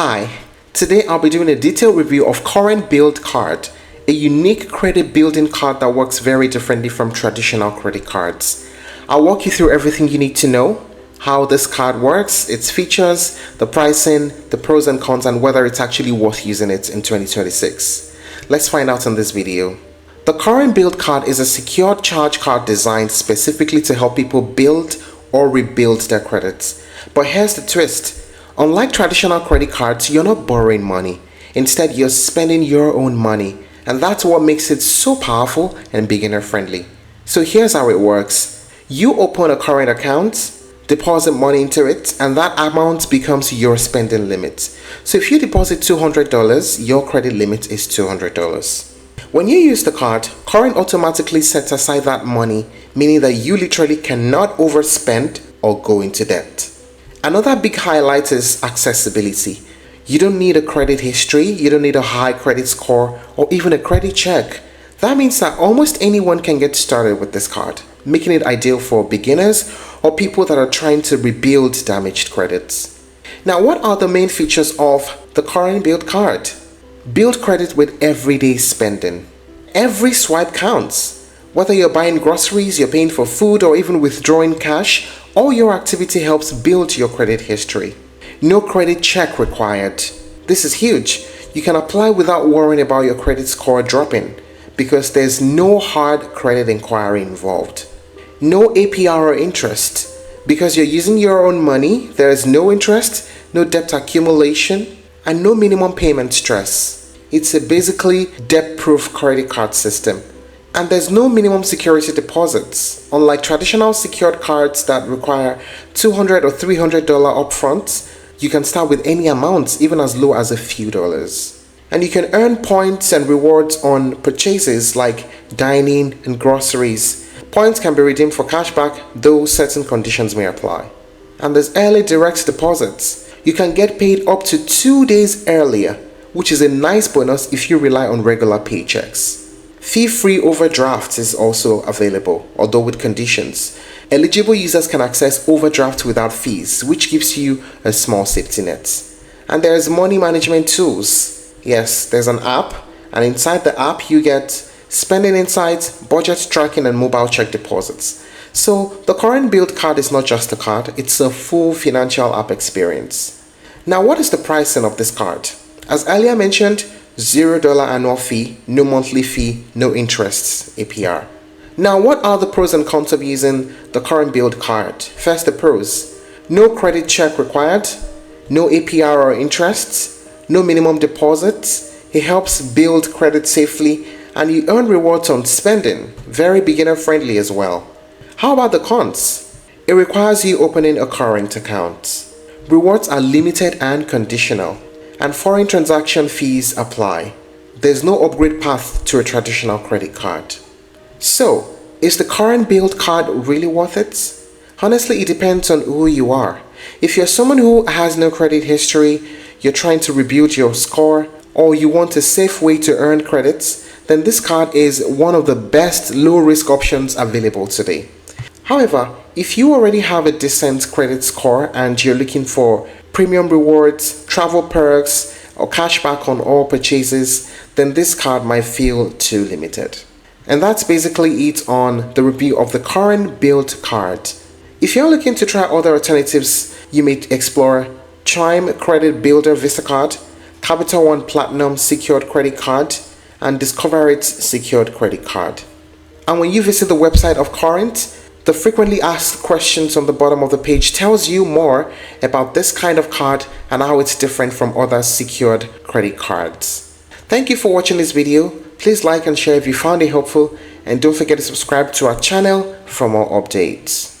Hi, today I'll be doing a detailed review of Current Build Card, a unique credit building card that works very differently from traditional credit cards. I'll walk you through everything you need to know, how this card works, its features, the pricing, the pros and cons, and whether it's actually worth using it in 2026. Let's find out in this video. The Current Build Card is a secured charge card designed specifically to help people build or rebuild their credits. But here's the twist. Unlike traditional credit cards, you're not borrowing money. Instead, you're spending your own money. And that's what makes it so powerful and beginner friendly. So here's how it works. You open a current account, deposit money into it, and that amount becomes your spending limit. So if you deposit $200, your credit limit is $200. When you use the card, Current automatically sets aside that money, meaning that you literally cannot overspend or go into debt. Another big highlight is accessibility. You don't need a credit history, you don't need a high credit score, or even a credit check. That means that almost anyone can get started with this card, making it ideal for beginners or people that are trying to rebuild damaged credits. Now, what are the main features of the Current Build Card? Build credit with everyday spending. Every swipe counts. Whether you're buying groceries, you're paying for food, or even withdrawing cash, all your activity helps build your credit history. No credit check required. This is huge. You can apply without worrying about your credit score dropping because there's no hard credit inquiry involved. No APR or interest. Because you're using your own money, there is no interest, no debt accumulation, and no minimum payment stress. It's a basically debt-proof credit card system. And there's no minimum security deposits. Unlike traditional secured cards that require $200 or $300 upfront, you can start with any amounts, even as low as a few dollars. And you can earn points and rewards on purchases like dining and groceries. Points can be redeemed for cashback, though certain conditions may apply. And there's early direct deposits. You can get paid up to 2 days earlier, which is a nice bonus if you rely on regular paychecks. Fee-free overdraft is also available, although with conditions. Eligible users can access overdraft without fees, which gives you a small safety net. And there's money management tools. Yes, there's an app, and inside the app you get spending insights, budget tracking, and mobile check deposits. So the Current Build Card is not just a card, it's a full financial app experience. Now, what is the pricing of this card? As earlier mentioned, $0 annual fee, no monthly fee, no interests, APR. Now, what are the pros and cons of using the Current Build Card? First, the pros. No credit check required, no APR or interests, no minimum deposits. It helps build credit safely, and you earn rewards on spending. Very beginner friendly as well. How about the cons? It requires you opening a current account. Rewards are limited and conditional, and foreign transaction fees apply. There's no upgrade path to a traditional credit card. So, is the Current Build Card really worth it? Honestly, it depends on who you are. If you're someone who has no credit history, you're trying to rebuild your score, or you want a safe way to earn credits, then this card is one of the best low-risk options available today. However, if you already have a decent credit score and you're looking for premium rewards, travel perks, or cashback on all purchases, then this card might feel too limited. And that's basically it on the review of the Current Build Card. If you're looking to try other alternatives, you may explore Chime Credit Builder Visa Card, Capital One Platinum Secured Credit Card, and Discover It Secured Credit Card. And when you visit the website of Current, the frequently asked questions on the bottom of the page tells you more about this kind of card and how it's different from other secured credit cards. Thank you for watching this video. Please like and share if you found it helpful, and don't forget to subscribe to our channel for more updates.